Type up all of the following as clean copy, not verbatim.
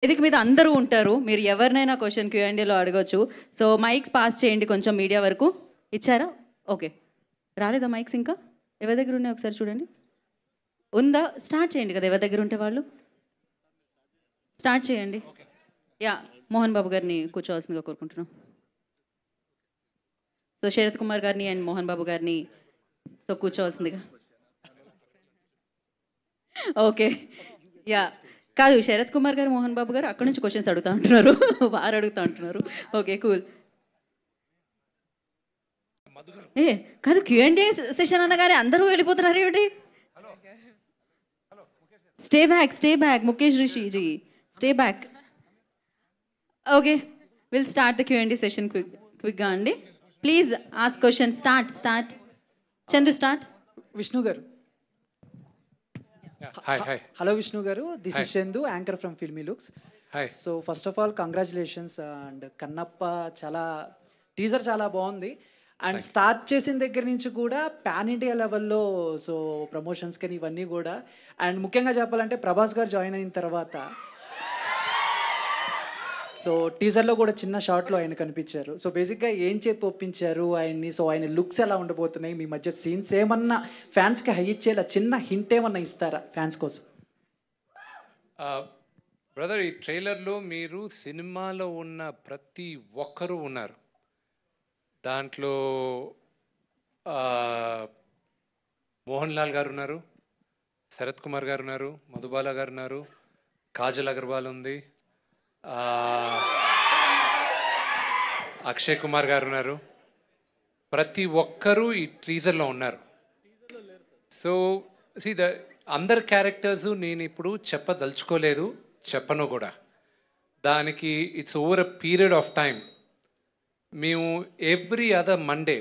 వేదిక మీద అందరూ ఉంటారు. మీరు ఎవరినైనా క్వెషన్ క్యూఎండీలో అడగొచ్చు. సో మైక్స్ పాస్ చేయండి కొంచెం మీడియా వరకు. ఇచ్చారా? ఓకే. రాలేదా మైక్స్ ఇంకా? ఎవరి దగ్గర ఉన్నాయి ఒకసారి చూడండి. ఉందా? స్టార్ట్ చేయండి కదా ఎవరి దగ్గర ఉంటే వాళ్ళు. స్టార్ట్ చేయండి. యాహ్! మోహన్ బాబు గారిని కూర్చోవాల్సిందిగా కోరుకుంటున్నాం. సో శరత్ కుమార్ గారిని అండ్ మోహన్ బాబు గారిని సో కూర్చోవాల్సిందిగా. ఓకే. యాహ్! కాదు శరత్ కుమార్ గారు, మోహన్ బాబు గారు అక్కడి నుంచి క్వెషన్స్ అడుగుతా ఉంటున్నారు. వారు అడుగుతా ఉంటున్నారు. ఓకే. కూల్. ఏ కాదు క్యూఎండే సెషన్ అనగానే అందరూ వెళ్ళిపోతున్నారు ఏమిటి? Stay back Mukesh Rishi ji. Stay back. Okay. Will start the Q and A session క్విక్గా అండి. Please ask question. Start. Chandu start. Vishnu garu. Hi. Hello Vishnu garu, this Hi. is Chandu, anchor from Filmy Looks. Hi. So first of all congratulations and Kannappa chala teaser chala బాగుంది and start చేసిన దగ్గర నుంచి కూడా pan India లెవెల్లో so promotions కానీ ఇవన్నీ కూడా and ముఖ్యంగా చెప్పాలంటే ప్రభాస్ గారు జాయిన్ అయిన తర్వాత సో టీజర్లో కూడా చిన్న షార్ట్లో ఆయన కనిపించారు. సో బేసిక్గా ఏం చెప్పి ఒప్పించారు ఆయన్ని, సో ఆయన లుక్స్ ఎలా ఉండబోతున్నాయి, మీ మధ్య సీన్స్ ఏమన్నా ఫ్యాన్స్కి హై ఇచ్చేలా చిన్న హింట్ ఏమన్నా ఇస్తారా ఫ్యాన్స్ కోసం? బ్రదర్, ఈ ట్రైలర్లో మీరు సినిమాలో ఉన్న ప్రతి ఒక్కరూ ఉన్నారు. దాంట్లో మోహన్ లాల్ గారు ఉన్నారు, శరత్ కుమార్ గారు ఉన్నారు, మధుబాల గారు ఉన్నారు, కాజల్ అగర్వాల్ ఉంది, అక్షయ్ కుమార్ గారు ఉన్నారు. ప్రతి ఒక్కరూ ఈ టీజర్లో ఉన్నారు. సో అందరి క్యారెక్టర్స్ నేను ఇప్పుడు చెప్పదలుచుకోలేదు, చెప్పను కూడా. దానికి it's over a period of time. మేము ఎవ్రీ అదర్ మండే,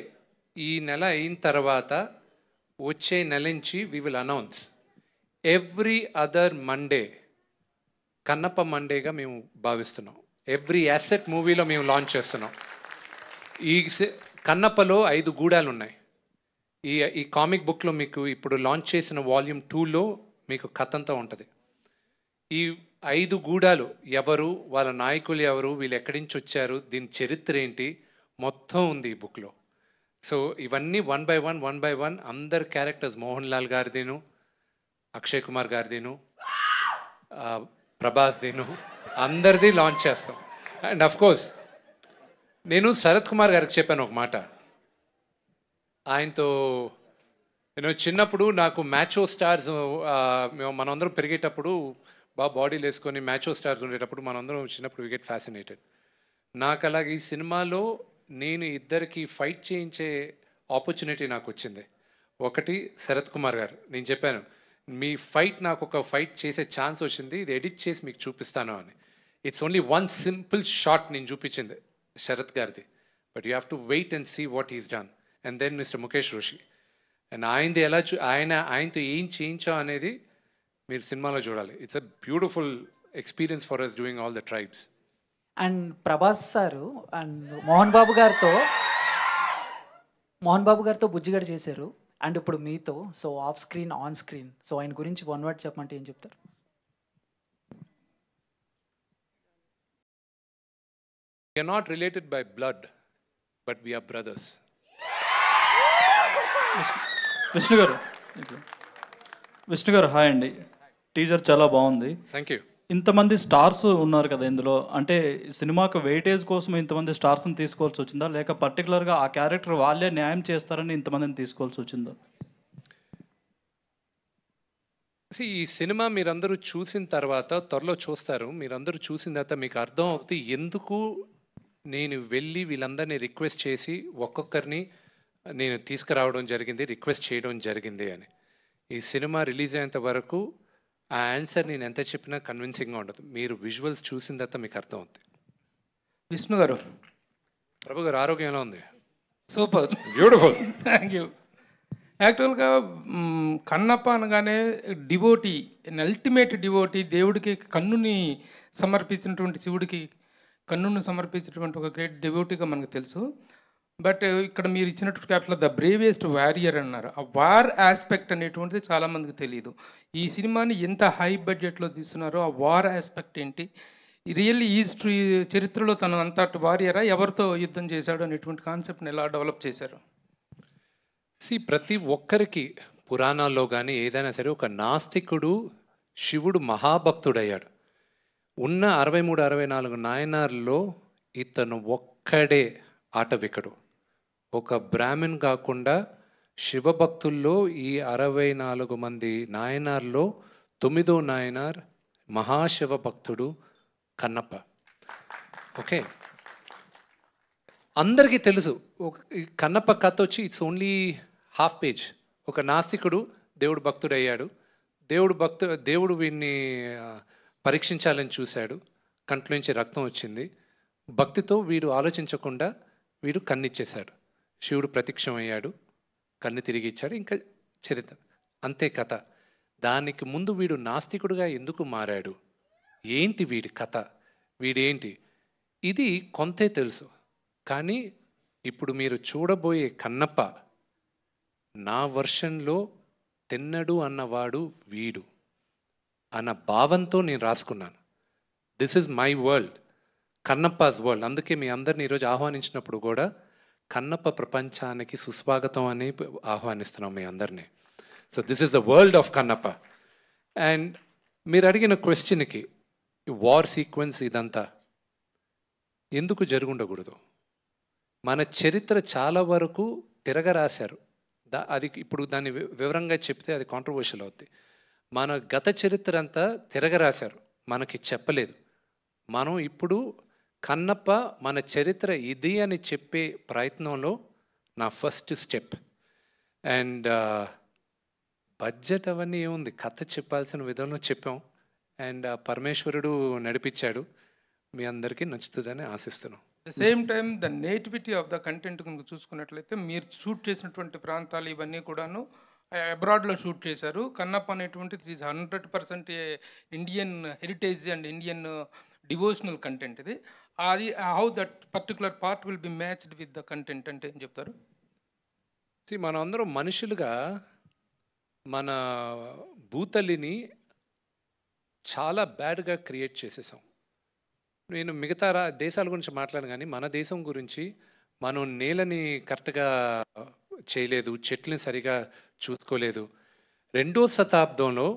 ఈ నెల అయిన తర్వాత వచ్చే నెల నుంచి we will announce every other Monday Kannappa మండేగా మేము భావిస్తున్నాం. ఎవ్రీ యాసెట్ మూవీలో మేము లాంచ్ చేస్తున్నాం. ఈ కన్నప్పలో 5 గూడాలు ఉన్నాయి. ఈ కామిక్ బుక్లో మీకు ఇప్పుడు లాంచ్ చేసిన వాల్యూమ్ 2లో మీకు కథంతా ఉంటుంది. ఈ 5 గూడాలు ఎవరు, వాళ్ళ నాయకులు ఎవరు, వీళ్ళు ఎక్కడి నుంచి వచ్చారు, దీని చరిత్ర ఏంటి, మొత్తం ఉంది ఈ బుక్లో. సో ఇవన్నీ వన్ బై వన్ అందరు క్యారెక్టర్స్, మోహన్ లాల్ గారిదిను, అక్షయ్ కుమార్ గారిదిను, ప్రభాస్ దీను, అందరిది లాంచ్ చేస్తాం. అండ్ అఫ్ కోర్స్ నేను శరత్ కుమార్ గారికి చెప్పాను ఒక మాట. ఆయనతో నేను చిన్నప్పుడు నాకు మ్యాచో స్టార్స్, మనందరం పెరిగేటప్పుడు బాగా బాడీలు వేసుకొని మ్యాచో స్టార్స్ ఉండేటప్పుడు మనందరం చిన్నప్పుడు వి గెట్ ఫ్యాసినేటెడ్. నాకు అలాగే ఈ సినిమాలో నేను ఇద్దరికి ఫైట్ చేయించే ఆపర్చునిటీ నాకు వచ్చింది. ఒకటి శరత్ కుమార్ గారు, నేను చెప్పాను మీ ఫైట్ నాకు ఒక ఫైట్ చేసే ఛాన్స్ వచ్చింది, ఇది ఎడిట్ చేసి మీకు చూపిస్తాను అని. It's only one simple shot నేను చూపించింది శరత్ గారిది, but you have to wait and see what is done. And then mister Mukesh Rishi and ఆయనది ఎలా ఆయనతో ఏం చేయించాం అనేది మీరు సినిమాలో చూడాలి. It's a beautiful experience for us doing all the tribes. And Prabhas sir and Mohan Babu గారితో బుజ్జిగడ చేశారు అండ్ ఇప్పుడు మీతో, so off screen on screen, so ఆయన గురించి వన్ వర్డ్ చెప్పమంటే ఏం చెప్తారు? We are not related by blood, but we are brothers. Vishnu గారు హాయ్ అండి. టీజర్ చాలా బాగుంది. Thank you. ఇంతమంది స్టార్స్ ఉన్నారు కదా ఇందులో, అంటే సినిమాకు వెయిటేజ్ కోసం ఇంతమంది స్టార్స్ని తీసుకోవాల్సి వచ్చిందా, లేక పర్టికులర్గా ఆ క్యారెక్టర్ వాళ్ళే న్యాయం చేస్తారని ఇంతమందిని తీసుకోవాల్సి వచ్చిందా? ఈ సినిమా మీరందరూ చూసిన తర్వాత, త్వరలో చూస్తారు, మీరందరూ చూసిన తర్వాత మీకు అర్థం అవుతుంది ఎందుకు నేను వెళ్ళి వీళ్ళందరినీ రిక్వెస్ట్ చేసి ఒక్కొక్కరిని నేను తీసుకురావడం జరిగింది, రిక్వెస్ట్ చేయడం జరిగింది అని. ఈ సినిమా రిలీజ్ అయ్యేంత వరకు ఆ ఆన్సర్ నేను ఎంత చెప్పినా కన్విన్సింగ్గా ఉండదు. మీరు విజువల్స్ చూసిన తర్వాత మీకు అర్థం అవుతుంది. విష్ణు గారు, ప్రభు గారు ఆరోగ్యం ఎలా ఉంది? Super, beautiful. Thank you. యాక్చువల్గా కన్నప్ప అనగానే డివోటీ, అల్టిమేట్ డివోటీ, దేవుడికి కన్నుని సమర్పించినటువంటి, శివుడికి కన్నును సమర్పించినటువంటి ఒక గ్రేట్ డివోటీగా మనకు తెలుసు. బట్ ఇక్కడ మీరు ఇచ్చినటువంటి క్యాప్షన్లో ద బ్రేవియస్ట్ వారియర్ అన్నారు. ఆ వార్ ఆస్పెక్ట్ అనేటువంటిది చాలామందికి తెలియదు. ఈ సినిమాని ఎంత హై బడ్జెట్లో తీస్తున్నారో ఆ వార్ ఆస్పెక్ట్ ఏంటి, రియల్లీ ఈజ్ చరిత్రలో తను అంతటి వారియరా, ఎవరితో యుద్ధం చేశాడు అనేటువంటి కాన్సెప్ట్ని ఎలా డెవలప్ చేశారు? ప్రతి ఒక్కరికి పురాణాల్లో కానీ ఏదైనా సరే ఒక నాస్తికుడు శివుడు మహాభక్తుడయ్యాడు. ఉన్న 63, 64 నాయనార్లో ఇతను ఒక్కడే ఆటవికుడు. ఒక బ్రాహ్మణ్ కాకుండా శివభక్తుల్లో ఈ 64 మంది నాయనార్లో 9వ నాయనార్ మహాశివ భక్తుడు కన్నప్ప. ఓకే, అందరికీ తెలుసు ఈ కన్నప్ప కథ వచ్చి ఇట్స్ ఓన్లీ హాఫ్ పేజ్. ఒక నాస్తికుడు దేవుడు భక్తుడయ్యాడు. దేవుడు వీడిని పరీక్షించాలని చూశాడు. కంట్లోంచి రక్తం వచ్చింది. భక్తితో వీడు ఆలోచించకుండా వీడు కన్నిచ్చేశాడు. శివుడు ప్రత్యక్షమయ్యాడు, కన్ను తిరిగి ఇచ్చాడు. ఇంకా చరిత్ర అంతే కథ. దానికి ముందు వీడు నాస్తికుడుగా ఎందుకు మారాడు, ఏంటి వీడి కథ, వీడేంటి, ఇది కొంతే తెలుసు. కానీ ఇప్పుడు మీరు చూడబోయే కన్నప్ప నా వర్షన్లో తిన్నడు అన్నవాడు వీడు అన్న భావంతో నేను రాసుకున్నాను. This is my world, Kannappa's world. అందుకే మీ అందరిని ఈరోజు ఆహ్వానించినప్పుడు కూడా కన్నప్ప ప్రపంచానికి సుస్వాగతం అని ఆహ్వానిస్తున్నాం మీ అందరినీ. So this is the world of Kannappa. And మీరు అడిగిన క్వశ్చన్కి వార్ సీక్వెన్స్ ఇదంతా ఎందుకు జరుగుండకూడదు? మన చరిత్ర చాలా వరకు తిరగరాశారు. అది ఇప్పుడు దాన్ని వివరంగా చెప్తే అది కాంట్రవర్షియల్ అవుద్ది. మన గత చరిత్ర అంతా తిరగరాశారు, మనకి చెప్పలేదు. మనం ఇప్పుడు కన్నప్ప మన చరిత్ర ఇది అని చెప్పే ప్రయత్నంలో నా ఫస్ట్ స్టెప్. అండ్ బడ్జెట్ అవన్నీ ఏముంది, కథ చెప్పాల్సిన విధంలో చెప్పాం. అండ్ పరమేశ్వరుడు నడిపించాడు. మీ అందరికీ నచ్చుతుందని ఆశిస్తున్నాం. The same time the nativity of the content కనుక చూసుకున్నట్లయితే మీరు షూట్ చేసినటువంటి ప్రాంతాలు ఇవన్నీ కూడాను అబ్రాడ్లో షూట్ చేశారు. కన్నప్ప అనేటువంటిది is 100% Indian heritage and Indian devotional content ఇది. అది how that particular part will be matched with the content అంటే ఏం చెప్తారు? మనం అందరం మనుషులుగా మన భూతల్లిని చాలా బ్యాడ్గా క్రియేట్ చేసేసాం. నేను మిగతా దేశాల గురించి మాట్లాడను, కానీ మన దేశం గురించి మనం నేలని కరెక్ట్గా చేయలేదు, చెట్లని సరిగా చూసుకోలేదు. 2వ శతాబ్దంలో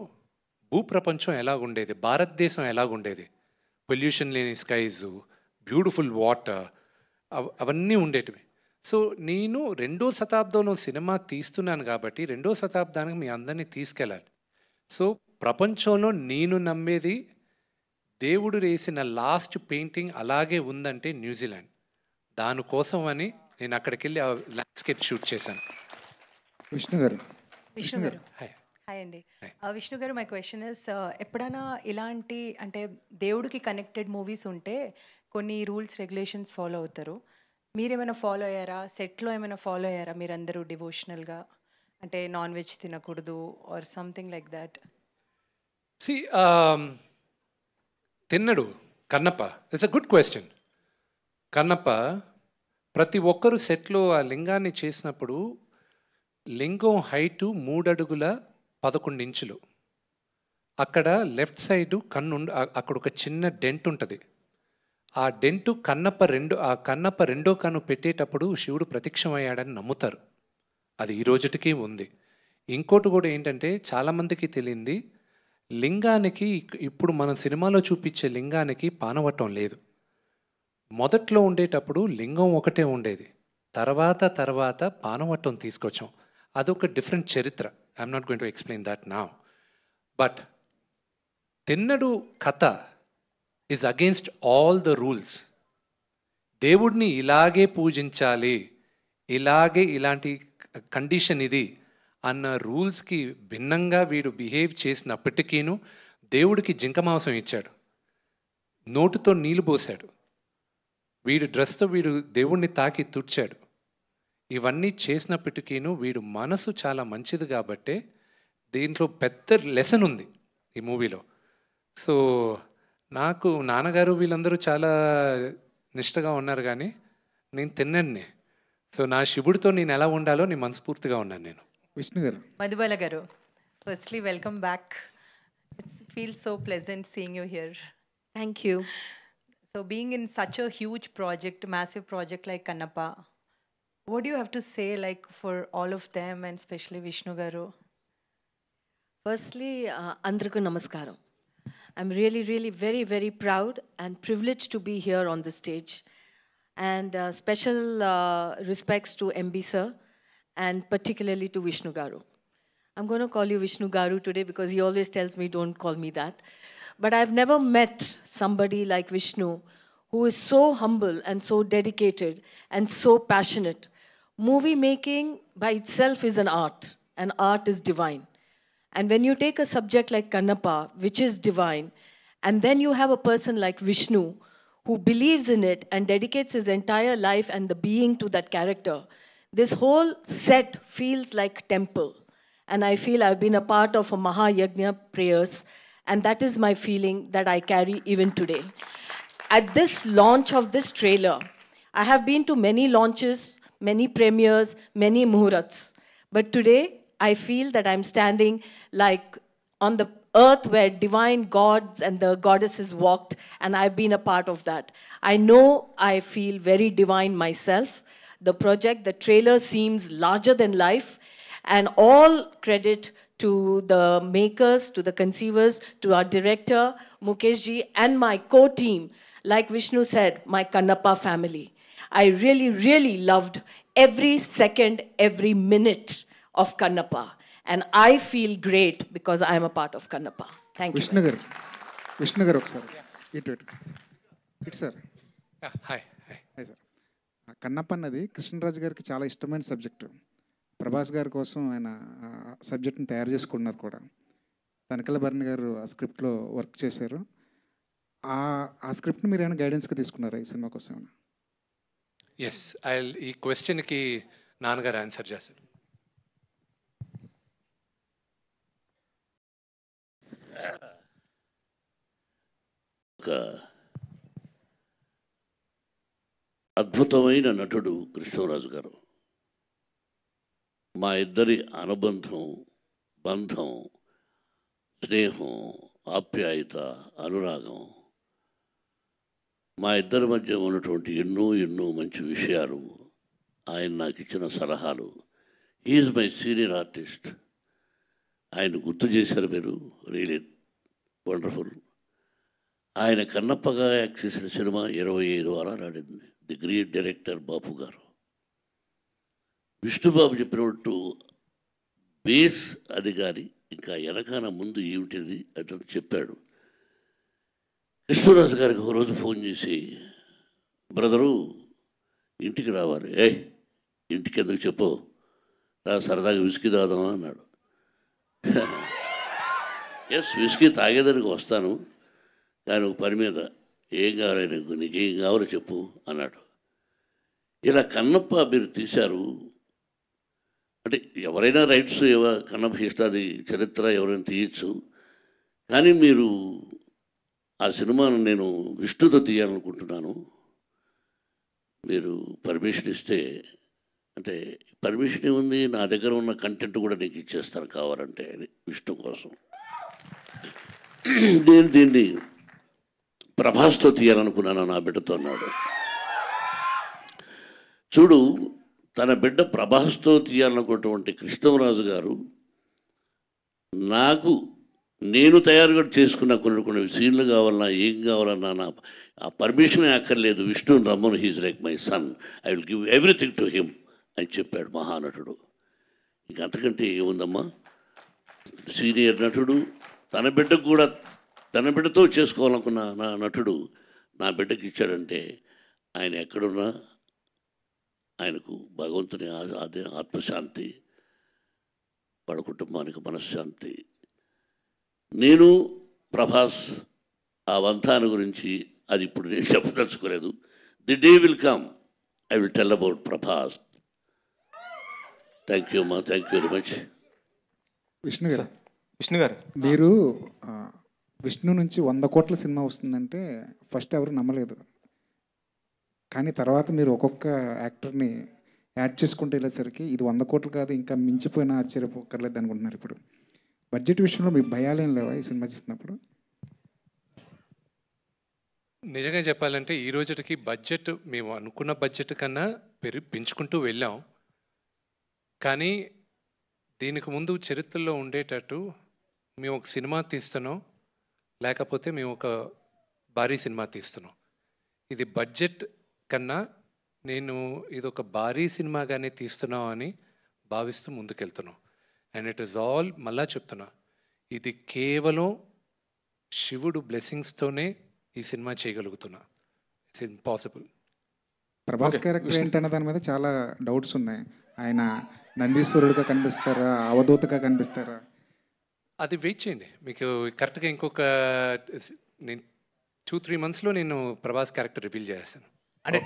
భూప్రపంచం ఎలాగుండేది, భారతదేశం ఎలాగుండేది, పొల్యూషన్ లేని స్కైస్, బ్యూటిఫుల్ వాటర్, అవన్నీ ఉండేటివి. సో నేను 2వ శతాబ్దంలో సినిమా తీస్తున్నాను కాబట్టి 2వ శతాబ్దానికి మీ అందరినీ తీసుకెళ్ళాలి. సో ప్రపంచంలో నేను నమ్మేది దేవుడు వేసిన లాస్ట్ పెయింటింగ్ అలాగే ఉందంటే న్యూజిలాండ్. దానికోసం అని నేను అక్కడికి వెళ్ళి ల్యాండ్స్కేప్ షూట్ చేశాను. విష్ణు గారు హాయ్ అండి. విష్ణు గారు, మై క్వశ్చన్ ఇస్, ఎప్పుడైనా ఇలాంటి అంటే దేవుడికి కనెక్టెడ్ మూవీస్ ఉంటే కొన్ని రూల్స్ రెగ్యులేషన్స్ ఫాలో అవుతారు. మీరేమైనా ఫాలో అయ్యారా? సెట్లో ఏమైనా ఫాలో అయ్యారా మీరందరూ డివోషనల్గా? అంటే నాన్ వెజ్ తినకూడదు or something like that? Thinnadu Kannappa, it's a good question. Kannappa ప్రతి ఒక్కరు సెట్లో ఆ లింగాన్ని చేసినప్పుడు లింగం హైటు 3 అడుగుల 11 ఇంచులు. అక్కడ లెఫ్ట్ సైడు కన్ను అక్కడ ఒక చిన్న డెంట్ ఉంటుంది. ఆ డెంటు కన్నప్ప రెండో కన్ను పెట్టేటప్పుడు శివుడు ప్రత్యక్షమయ్యాడని నమ్ముతారు. అది ఈ రోజుటికి ఉంది. ఇంకోటి కూడా ఏంటంటే చాలామందికి తెలియంది, లింగానికి ఇప్పుడు మన సినిమాలో చూపించే లింగానికి పానవట్టం లేదు. మొదట్లో ఉండేటప్పుడు లింగం ఒకటే ఉండేది, తర్వాత పానవట్టం తీసుకొచ్చాం. అదొక డిఫరెంట్ చరిత్ర. I'm not going to explain that now. But Thinnadu కథ is against all the rules. దేవుడిని ఇలాగే పూజించాలి, ఇలాంటి కండిషన్ ఇది అన్న రూల్స్కి భిన్నంగా వీడు బిహేవ్ చేసినప్పటికీను దేవుడికి జింక మాంసం ఇచ్చాడు, నోటుతో నీళ్లు పోసాడు, వీడు డ్రెస్తో వీడు దేవుణ్ణి తాకి తుడిచాడు. ఇవన్నీ చేసినప్పటికీను వీడు మనసు చాలా మంచిది కాబట్టే దీంట్లో పెద్ద లెసన్ ఉంది ఈ మూవీలో. సో నాకు నాన్నగారు వీళ్ళందరూ చాలా నిష్టగా ఉన్నారు, కానీ నేను తిన్నాను. సో నా శివుడితో నేను ఎలా ఉండాలో నేను మనస్ఫూర్తిగా ఉన్నాను. నేను విష్ణు గారు, మధుబాల గారు, firstly welcome back. It's feel so pleasant seeing you here. Thank you. So being in such a huge project, massive project like Kannappa, what do you have to say like for all of them and especially Vishnu Garu? Firstly, Andraku Namaskaram. I'm really, really very, very proud and privileged to be here on the stage. And special respects to MB sir and particularly to Vishnu Garu. I'm going to call you Vishnu Garu today because he always tells me don't call me that. But I've never met somebody like Vishnu who is so humble and so dedicated and so passionate. Movie making by itself is an art, and art is divine. And when you take a subject like Kannappa, which is divine, and then you have a person like Vishnu who believes in it and dedicates his entire life and the being to that character, this whole set feels like temple. And I feel I've been a part of a Mahayagna prayers, and that is my feeling that I carry even today. At this launch of this trailer, I have been to many launches, many premieres, many muhurats. But today, I feel that I'm standing like on the earth where divine gods and the goddesses walked, and I've been a part of that. I know I feel very divine myself. The project, the trailer seems larger than life, and all credit to the makers, to the conceivers, to our director, Mukesh ji, and my co-team, like Vishnu said, my Kannappa family. I really, really loved every second, every minute of Kannappa. And I feel great because I am a part of Kannappa. Thank you. Vishnu గారు ఒకసారి ఇటు sir hi hi hi sir. Kannappa అన్నది కృష్ణరాజు గారికి చాలా ఇష్టమైన subject. Prabhas గారి కోసం ఆయన సబ్జెక్ట్ని తయారు చేసుకున్నారు కూడా. తనకల భరణి గారు ఆ స్క్రిప్ట్లో వర్క్ చేశారు. ఆ స్క్రిప్ట్ని మీరు ఏమైనా గైడెన్స్గా తీసుకున్నారా ఈ సినిమా కోసం? ఎస్, ఈ క్వశ్చన్కి నాన్నగారు ఆన్సర్ చేస్తారు. ఒక అద్భుతమైన నటుడు కృష్ణరాజు గారు. మా ఇద్దరి అనుబంధం, బంధం, స్నేహం, ఆప్యాయత, అనురాగం, మా ఇద్దరి మధ్య ఉన్నటువంటి ఎన్నో ఎన్నో మంచి విషయాలు, ఆయన నాకు ఇచ్చిన సలహాలు. He's my senior artist. ఆయన గుర్తు చేశారు మీరు, రియలీ వండర్ఫుల్. ఆయన కన్నప్పగా యాక్ట్ చేసిన సినిమా 25 వారాలు ఆడింది. ది గ్రేట్ డైరెక్టర్ బాపు గారు. విష్ణుబాబు చెప్పినట్టు బేస్ అది కానీ ఇంకా వెనకాల ముందు ఏమిటిది అతను చెప్పాడు. కృష్ణరాజు గారికి ఒకరోజు ఫోన్ చేసి, బ్రదరు ఇంటికి రావాలి. ఇంటికి ఎందుకు చెప్పు, రా సరదాగా విస్కీ తాగుదామా అన్నాడు. ఎస్, విస్కీ తాగేదానికి వస్తాను, కానీ ఒక పని మీద, ఏం కావాలి నీకేం కావాలో చెప్పు అన్నాడు. ఇలా కన్నప్ప మీరు తీశారు అంటే ఎవరైనా రైట్స్ కన్నప్ప ఇష్టాది చరిత్ర ఎవరైనా తీయచ్చు, కానీ మీరు ఆ సినిమాను నేను విష్ణుతో తీయాలనుకుంటున్నాను, మీరు పర్మిషన్ ఇస్తే, అంటే పర్మిషన్ ఏముంది, నా దగ్గర ఉన్న కంటెంట్ కూడా నీకు ఇచ్చేస్తాను కావాలంటే విష్ణు కోసం. నేను దీన్ని ప్రభాస్తో తీయాలనుకున్నాను, నా బిడ్డతో అన్నాడు. చూడు, తన బిడ్డ ప్రభాస్తో తీయాలనుకున్నటువంటి కృష్ణరాజు గారు నేను తయారుగా చేసుకున్న కొన్ని సీన్లు కావాలన్నా ఏం కావాలన్నా నా ఆ పర్మిషన్ అక్కర్లేదు, విష్ణుని రమ్మను, he's like my son, I will give everything to him అని చెప్పాడు మహానటుడు. ఇంక అంతకంటే ఏముందమ్మా, సీనియర్ నటుడు తన బిడ్డకు కూడా తన బిడ్డతో చేసుకోవాలనుకున్న నా నటుడు నా బిడ్డకి ఇచ్చాడంటే ఆయన ఎక్కడున్నా ఆయనకు భగవంతుని ఆత్మశాంతి, వాళ్ళ కుటుంబానికి మనశ్శాంతి. నేను ప్రభాస్ ఆ వంతాన్ని గురించి అది ఇప్పుడు నేను చెప్పదలుచుకోలేదు. The day will come, I will tell about Prabhas. Thank you అమ్మా, thank you very much. Vishnu గారు మీరు విష్ణు నుంచి 100 కోట్ల సినిమా వస్తుందంటే ఫస్ట్ ఎవరు నమ్మలేదు, కానీ తర్వాత మీరు ఒక్కొక్క యాక్టర్ని యాడ్ చేసుకుంటూ వెళ్ళేసరికి ఇది 100 కోట్లు కాదు, ఇంకా మించిపోయినా ఆశ్చర్యపోకర్లేదు అనుకుంటున్నారు. ఇప్పుడు బడ్జెట్ విషయంలో మీకు భయాలేం లేవా ఈ సినిమా చేసినప్పుడు? నిజంగా చెప్పాలంటే ఈ రోజుకి బడ్జెట్ మేము అనుకున్న బడ్జెట్ కన్నా పెంచుకుంటూ వెళ్ళాం. కానీ దీనికి ముందు చరిత్రలో ఉండేటట్టు మేము ఒక సినిమా తీస్తున్నాం, లేకపోతే మేము ఒక భారీ సినిమా తీస్తున్నాం. ఇది బడ్జెట్ కన్నా నేను ఇది ఒక భారీ సినిమాగానే తీస్తున్నాం అని భావిస్తూ ముందుకెళ్తున్నాం. అండ్ ఇట్ ఈస్ ఆల్, మళ్ళా చెప్తున్నా, ఇది కేవలం శివుడు బ్లెస్సింగ్స్తోనే ఈ సినిమా చేయగలుగుతున్నా. It's impossible. ప్రభాస్ క్యారెక్టర్ ఏంటన్న దాని మీద చాలా డౌట్స్ ఉన్నాయి. ఆయన నందీశ్వరుడిగా కనిపిస్తారా, అవధూతగా కనిపిస్తారా? అది వెయిట్ చేయండి, మీకు కరెక్ట్గా ఇంకొక నేను 2-3 monthsలో నేను ప్రభాస్ క్యారెక్టర్ రివీల్ చేస్తాను. అంటే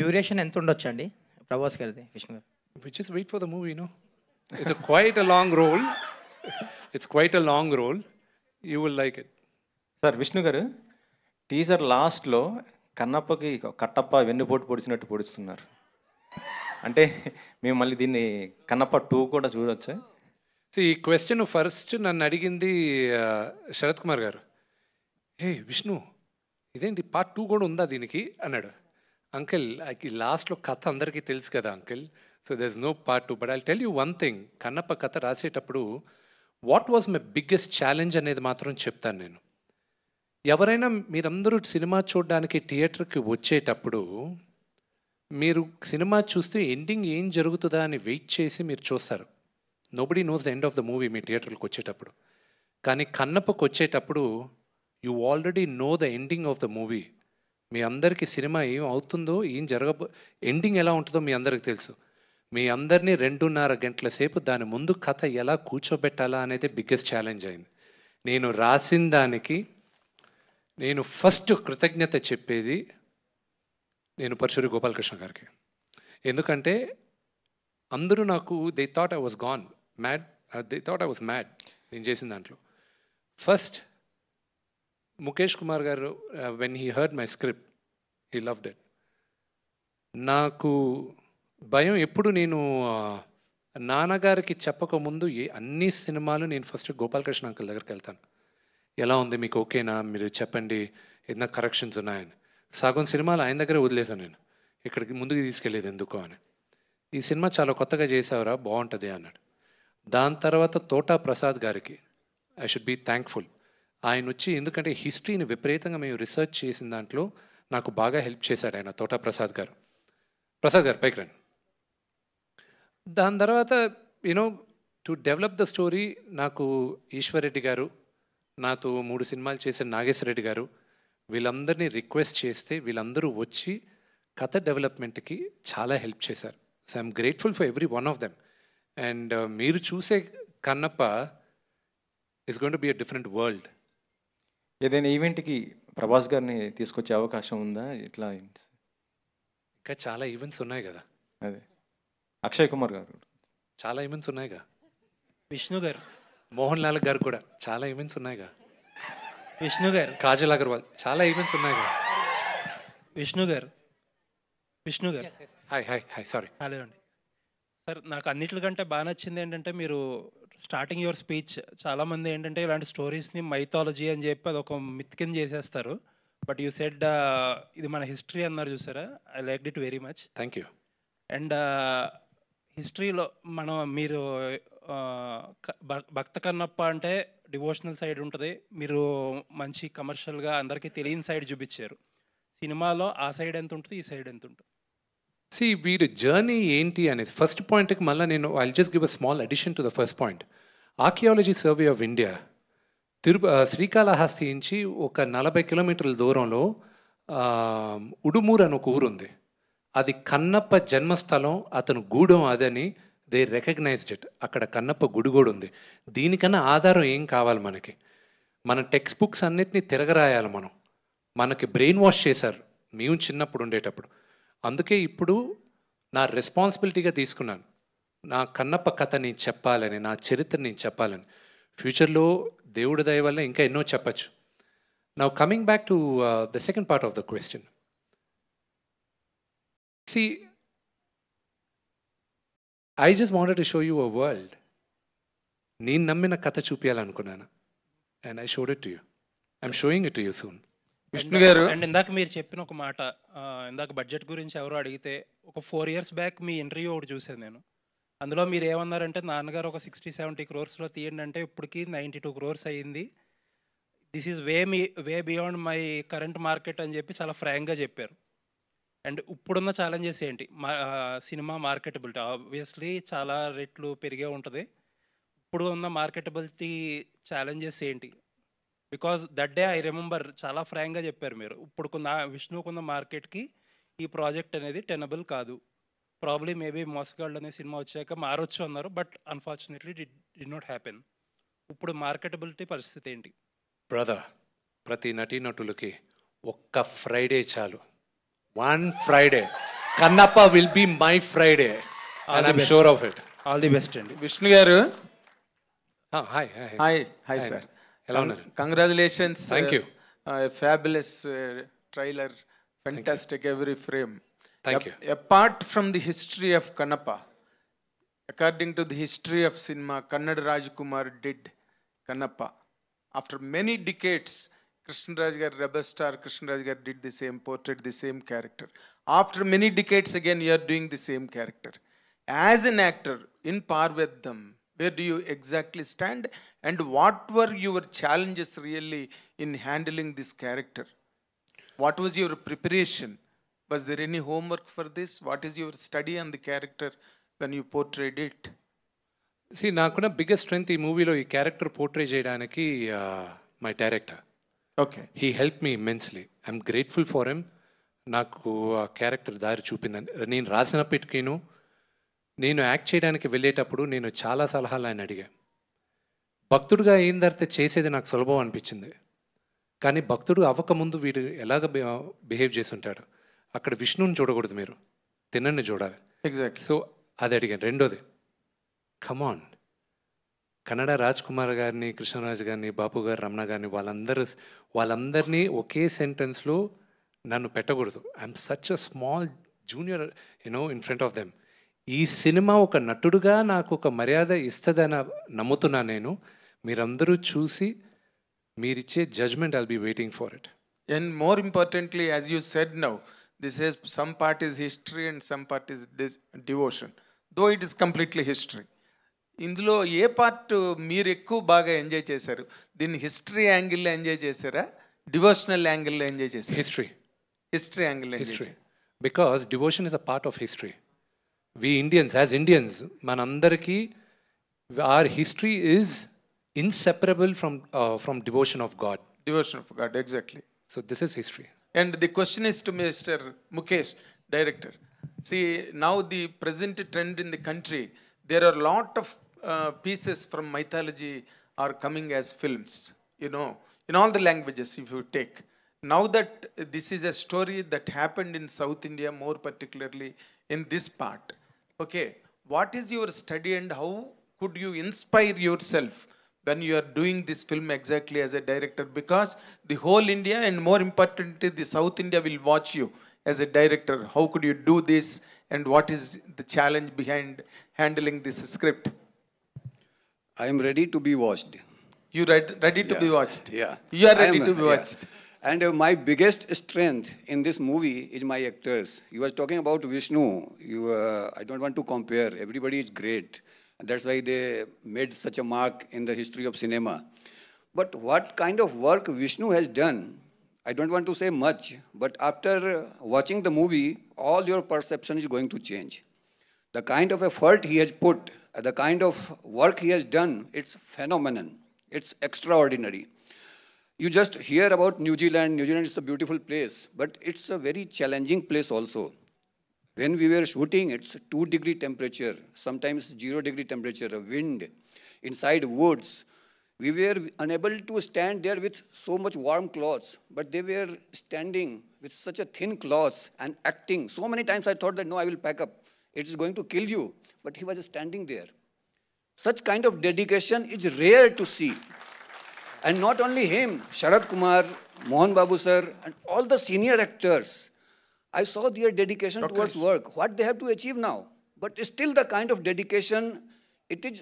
డ్యూరేషన్ ఎంత ఉండొచ్చు అండి ప్రభాస్ గారిది, విష్ణు గారు? Which is wait for the movie, no? It's quite a long role. It's quite a long role. You will like it. Sir Vishnu గారు, టీజర్ లాస్ట్లో కన్నప్పకి కట్టప్ప వెన్నుపోటు పొడిచినట్టు పొడుస్తున్నారు. అంటే మేము మళ్ళీ దీన్ని కన్నప్ప 2 కూడా చూడొచ్చా? సో ఈ క్వశ్చన్ ఫస్ట్ నన్ను అడిగింది శరత్ కుమార్ గారు. హే విష్ణు, ఇదేంటి పార్ట్ 2 కూడా ఉందా దీనికి అన్నాడు. అంకిల్, లాస్ట్లో కథ అందరికీ తెలుసు కదా uncle, so there is no part 2. But I tell you one thing, Kannappa కథ రాసేటప్పుడు what was my biggest challenge అనేది మాత్రం చెప్తాను నేను. ఎవరైనా మీరందరూ సినిమా చూడడానికి థియేటర్కి వచ్చేటప్పుడు మీరు సినిమా చూస్తే ఎండింగ్ ఏం జరుగుతుందా అని వెయిట్ చేసి మీరు చూస్తారు. Nobody knows the end of the movie మీ థియేటర్కి వచ్చేటప్పుడు. కానీ కన్నప్పకు వచ్చేటప్పుడు you already know the ending of the movie. మీ అందరికీ సినిమా ఏం అవుతుందో, ఏం ఎండింగ్ ఎలా ఉంటుందో మీ అందరికీ తెలుసు. మీ అందరినీ 2.5 గంటల సేపు దాని ముందు కథ ఎలా కూర్చోబెట్టాలా అనేది బిగ్గెస్ట్ ఛాలెంజ్ అయింది. నేను రాసిన దానికి నేను ఫస్ట్ కృతజ్ఞత చెప్పేది నేను పరశురి గోపాలకృష్ణ గారికి. ఎందుకంటే అందరూ నాకు they thought I was gone mad, they thought I was mad నేను చేసిన దాంట్లో. ఫస్ట్ ముఖేష్ కుమార్ గారు, when he heard my script, he loved it. నాకు భయం ఎప్పుడు, నేను నాన్నగారికి చెప్పకముందు అన్ని సినిమాలు నేను ఫస్ట్ గోపాలకృష్ణ అంకుల్ దగ్గరికి వెళ్తాను. ఎలా ఉంది, మీకు ఓకేనా, మీరు చెప్పండి, ఏదైనా కరెక్షన్స్ ఉన్నాయని. సగం సినిమాలు ఆయన దగ్గరే వదిలేసాను నేను, ఇక్కడికి ముందుకు తీసుకెళ్ళేది ఎందుకో అని. ఈ సినిమా చాలా కొత్తగా చేసావురా, బాగుంటుంది అన్నాడు. దాని తర్వాత తోటా ప్రసాద్ గారికి ఐ షుడ్ బీ థ్యాంక్ఫుల్. ఆయన వచ్చి, ఎందుకంటే హిస్టరీని విపరీతంగా మేము రీసెర్చ్ చేసిన దాంట్లో నాకు బాగా హెల్ప్ చేశాడు ఆయన, తోటా ప్రసాద్ గారు. ప్రసాద్ గారు పైకి రండి. దాని తర్వాత you know to develop the story నాకు ఈశ్వర్ రెడ్డి గారు, నాతో 3 సినిమాలు చేసిన నాగేశ్వర రెడ్డి గారు, వీళ్ళందరినీ రిక్వెస్ట్ చేస్తే వీళ్ళందరూ వచ్చి కథ డెవలప్మెంట్కి చాలా హెల్ప్ చేశారు. So I'm grateful for every one of them. And మీరు చూసే Kannappa is going to be a different world. ఏదైనా ఈవెంట్కి ప్రభాస్ గారిని తీసుకొచ్చే అవకాశం ఉందా? ఇట్లా ఇంకా చాలా ఈవెంట్స్ ఉన్నాయి కదా. అదే అక్షయ్ కుమార్ గారు, చాలా ఈవెంట్స్ ఉన్నాయిగా. విష్ణు గారు, మోహన్ లాల్ గారు కూడా చాలా ఈవెంట్స్ ఉన్నాయిగా. విష్ణు గారు, కాజల్ అగర్వాల్, చాలా ఈవెంట్స్ ఉన్నాయిగా. విష్ణు గారు, hi hi hi sorry. Hello అండి. సార్, నాకు అన్నిటికంటే బాగా నచ్చింది ఏంటంటే, మీరు స్టార్టింగ్ యువర్ స్పీచ్, చాలామంది ఏంటంటే ఇలాంటి స్టోరీస్ని మైథాలజీ అని చెప్పి అది ఒక మిత్ కింద చేసేస్తారు. బట్ యూ సెడ్ ఇది మన హిస్టరీ అన్నారు చూసారా, I like it very much. Thank you. And హిస్టరీలో మీరు భక్త కన్నప్ప అంటే డివోషనల్ సైడ్ ఉంటుంది, మీరు మంచి కమర్షియల్గా అందరికీ తెలియని సైడ్ చూపించారు. సినిమాలో ఆ సైడ్ ఎంత ఉంటుంది, ఈ సైడ్ ఎంత ఉంటుంది? సి వీడి జర్నీ ఏంటి అనేది ఫస్ట్ పాయింట్కి మళ్ళీ నేను I just give a small addition to the first point. Archaeology survey of India Srikalahasti నుంచి ఒక 40 కిలోమీటర్ల దూరంలో ఉడుమూరు అని ఒక ఊరు ఉంది. అది కన్నప్ప జన్మస్థలం, అతను గూడెం అదని దే రికగ్నైజ్డ్ ఇట్. అక్కడ కన్నప్ప గుడి కూడా ఉంది. దీనికన్నా ఆధారం ఏం కావాలి మనకి? మన టెక్స్ట్ బుక్స్ అన్నిటినీ తిరగరాయాలి మనం. మనకి బ్రెయిన్ వాష్ చేశారు మేము చిన్నప్పుడు ఉండేటప్పుడు. అందుకే ఇప్పుడు నా రెస్పాన్సిబిలిటీగా తీసుకున్నాను, నా కన్నప్ప కథ నేను చెప్పాలని, నా చరిత్ర నేను చెప్పాలని. ఫ్యూచర్లో దేవుడి దయ వల్ల ఇంకా ఎన్నో చెప్పచ్చు. Now coming back to the second part of the question. See, I just wanted to show you a world. నేను నమ్మిన కథ చూపించాలనుకున్నాను. And I showed it to you. I'm showing it to you soon. Vishnu గారు and ఇందాక మీరు చెప్పిన ఒక మాట, ఇందాక బడ్జెట్ గురించి ఎవరో అడిగితే ఒక 4 years బ్యాక్ మీ ఇంటర్వ్యూ ఒకటి చూశాను నేను. అందులో మీరు ఏమన్నారంటే నాన్నగారు ఒక 60-70 crores తీయండి అంటే ఇప్పటికి 92 crores అయ్యింది. This is way beyond my current market అని చెప్పి చాలా ఫ్రాంక్గా చెప్పారు. అండ్ ఇప్పుడున్న ఛాలెంజెస్ ఏంటి? సినిమా మార్కెటబిలిటీ ఆబ్వియస్లీ చాలా రెట్లు పెరిగే ఉంటుంది. ఇప్పుడు ఉన్న మార్కెటబిలిటీ ఛాలెంజెస్ ఏంటి? Because that day I remember చాలా ఫ్రాంక్గా చెప్పారు మీరు. ఇప్పుడుకున్న విష్ణుకున్న మార్కెట్కి ఈ ప్రాజెక్ట్ అనేది టెనబుల్ కాదు. ప్రాబ్లీ మేబీ మోసగాళ్ళు అనే సినిమా వచ్చాక మారొచ్చు అన్నారు, but unfortunately did not happen. ఇప్పుడు మార్కెటబిలిటీ పరిస్థితి ఏంటి? బ్రదర్, ప్రతి నటీనటులకి ఒక్క ఫ్రైడే చాలు. 1 Friday. Kannappa will be my Friday and I'm sure of it. All the best అండి. విష్ణు గారు హాయ్ హాయ్ సార్, ఎలా ఉన్నారు? Congratulations. Thank you. Fabulous trailer, fantastic every frame. Thank you. Apart from the history of Kannappa, according to the history of cinema, Kannada Rajkumar did Kannappa. After many decades, Krishnaraj gar, rebel star Krishnaraj gar did the same, portrayed the same character. After many decades again, you are doing the same character. As an actor, in par with them, where do you exactly stand, and what were your challenges really in handling this character? What was your preparation? Was there any homework for this? What is your study on the character when you portrayed it? నాకున్న biggest strength ఈ మూవీలో ఈ character portray చేయడానికి my director. Okay, he help me immensely. I'm grateful for him. నాకు ఆ character దారి చూపిందని నేను రాసినప్పటికీను, నేను యాక్ట్ చేయడానికి వెళ్ళేటప్పుడు నేను చాలా సలహాలు ఆయన అడిగా. భక్తుడిగా అయిన తర్వాత చేసేది నాకు సులభం అనిపించింది, కానీ భక్తుడు అవ్వకముందు వీడు ఎలాగ బిహేవ్ చేస్తుంటాడు. అక్కడ విష్ణుని చూడకూడదు, మీరు తిన్నని చూడాలి. ఎగ్జాక్ట్లీ. సో అది అడిగాను. రెండోది, కమాన్, కన్నడ రాజ్ కుమార్ గారిని, కృష్ణరాజు గారిని, బాపు గారు, రమణ గారిని వాళ్ళందరినీ ఒకే సెంటెన్స్లో నన్ను పెట్టకూడదు. I'm such a small junior in front of them. ఈ సినిమా ఒక నటుడుగా నాకు ఒక మర్యాద ఇస్తుందని నమ్ముతున్నాను నేను. మీరందరూ చూసి మీరిచ్చే judgement I'll be waiting for it. And more importantly, as you said now, this is some part is history and some part is devotion. Though it is completely history. ఇందులో ఏ పార్ట్ మీరు ఎక్కువ బాగా ఎంజాయ్ చేశారు? దీన్ని history యాంగిల్లో enjoy చేశారా, devotional యాంగిల్లో enjoy చేశారు? History angle. History, because devotion is a part of history. We Indians, as Indians, మనందరికీ our history is inseparable from devotion of God. Devotion of God, exactly. So this is history. And the question is to Mr. Mukesh, director. See, now the present trend in the country, there are a lot of pieces from mythology are coming as films, in all the languages if you take. Now that this is a story that happened in South India, more particularly in this part. Okay, what is your study and how could you inspire yourself when you are doing this film exactly as a director? Because the whole India and more importantly the South India will watch you as a director. How could you do this and what is the challenge behind handling this script? I am ready to be watched. You ready to be watched? Yeah. You are ready to be watched. And my biggest strength in this movie is my actors. You were talking about Vishnu. I don't want to compare. Everybody is great. That's why they made such a mark in the history of cinema. But what kind of work Vishnu has done, I don't want to say much, but after watching the movie, all your perception is going to change. The kind of effort he has put, the kind of work he has done, it's phenomenal. It's extraordinary. You just hear about New Zealand. New Zealand is a beautiful place, but it's a very challenging place also. When we were shooting, it's 2-degree temperature, sometimes 0-degree temperature, wind, inside woods. We were unable to stand there with so much warm clothes, but they were standing with such a thin cloths and acting. So many times I thought that, no, I will pack up. It is going to kill you. But he was standing there. Such kind of dedication is rare to see. And not only him, Sharad Kumar, Mohan Babu sir, and all the senior actors, I saw their dedication towards work, what they have to achieve now. But still the kind of dedication, it is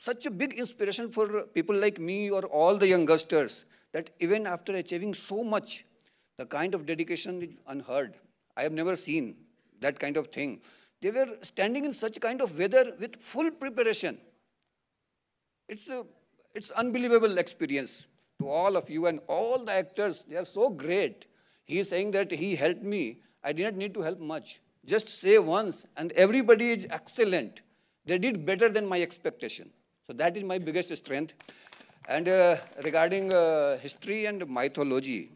such a big inspiration for people like me or all the youngsters, that even after achieving so much, The kind of dedication is unheard. I have never seen that kind of thing. They were standing in such kind of weather with full preparation. It's unbelievable experience to all of you and all the actors. They are so great. He is saying that he helped me. I did not need to help much. Just say once, and everybody is excellent. They did better than my expectation. So that is my biggest strength. And regarding history and mythology,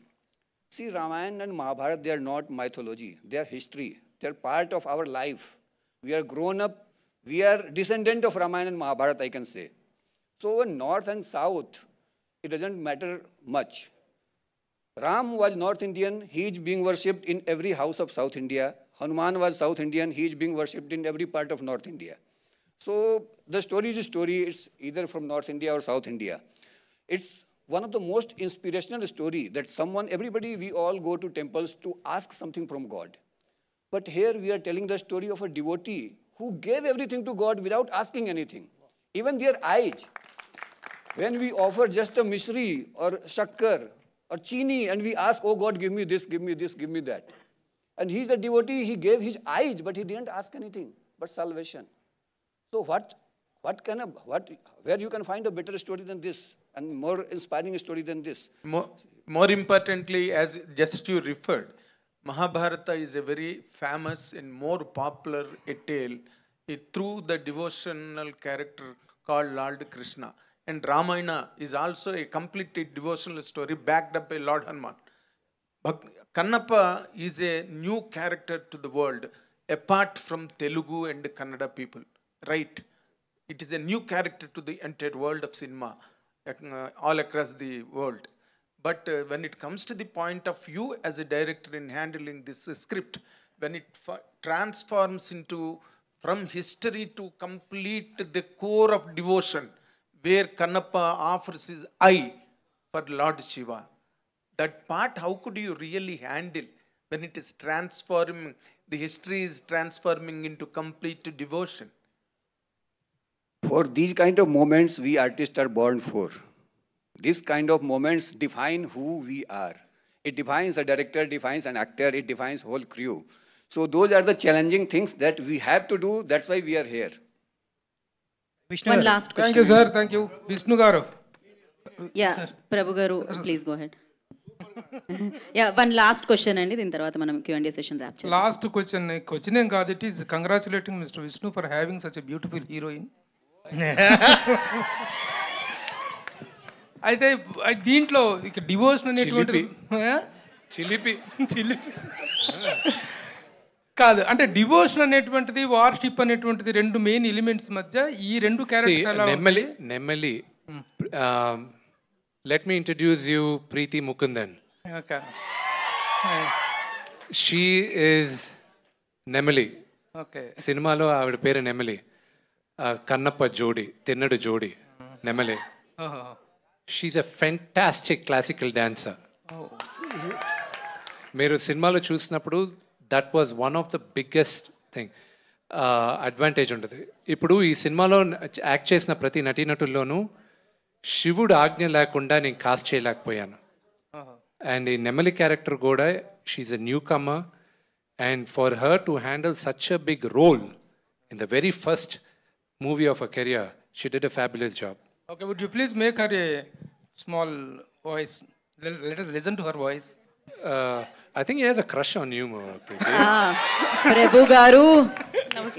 see, Ramayana and Mahabharata, they are not mythology. They are history. They are part of our life. We are grown up. We are descendant of Ramayana and Mahabharata, I can say. So north and south, it doesn't matter much. Ram was North Indian. He is being worshipped in every house of South India. Hanuman was South Indian. He is being worshipped in every part of North India. So the story is a story. It's either from North India or South India. It's one of the most inspirational story that everybody, we all go to temples to ask something from God. But here we are telling the story of a devotee who gave everything to God without asking anything. Even their eyes. When we offer just a mishri or shakkar or chini and we ask, oh God, give me this, give me this, give me that. And he's a devotee, he gave his eyes, but he didn't ask anything but salvation. So where you can find a better story than this and more inspiring story than this? More importantly, as just you referred, Mahabharata is a very famous and more popular tale through the devotional character called Lord Krishna. And Ramayana is also a completely devotional story backed up by Lord Hanuman. But Kannappa is a new character to the world apart from Telugu and Kannada people, right? It is a new character to the entire world of cinema, all across the world. But when it comes to the point of you as a director in handling this script, when it transforms into from history to complete the core of devotion, where Kannappa offers his eye for Lord Shiva, that part, how could you really handle when it is transforming, the history is transforming into complete devotion? For these kind of moments, we artists are born for. These kind of moments define who we are. It defines a director, defines an actor, it defines whole crew. So those are the challenging things that we have to do. That's why we are here. One last question. Thank you, sir. Thank you. Vishnu Garu. Yeah, Prabhu Garu, please go ahead. Yeah, one last question and then tarvata manam Q&A session wrap cheyadam. Last question. Question em kaadu, it is congratulating Mr. Vishnu for having such a beautiful heroine. అయితే దీంట్లో ఇక devotion అనేటువంటిది చిలిపి కాదు, అంటే devotion అనేటువంటిది worship అనేటువంటిది రెండు మెయిన్ ఎలిమెంట్స్ మధ్య ఈ రెండు characters నెమ్మలి let me introduce you Preeti Mukundan. Okay. She is Nemali. Okay. సినిమాలో ఆవిడ పేరు నెమలి. కన్నప్ప జోడి, తిన్నడు జోడి Nemali. She's a fantastic classical dancer. మీరు సినిమాలో చూసినప్పుడు that was one of the biggest thing, advantage ఉంటుంది. ఇప్పుడు ఈ సినిమాలో యాక్ట్ చేసిన ప్రతి నటీనటుల్లోనూ శివుడు ఆజ్ఞ లేకుండా నేను కాస్ట్ చేయలేకపోయాను. అండ్ ఈ నెమలి క్యారెక్టర్ కూడా she's a newcomer, and for her to handle such a big role in the very first movie of a career, she did a fabulous job. Okay, would you please make her a small voice? Let us listen to her voice. I think he has a crush on you, Preeti. Prabhu Garu,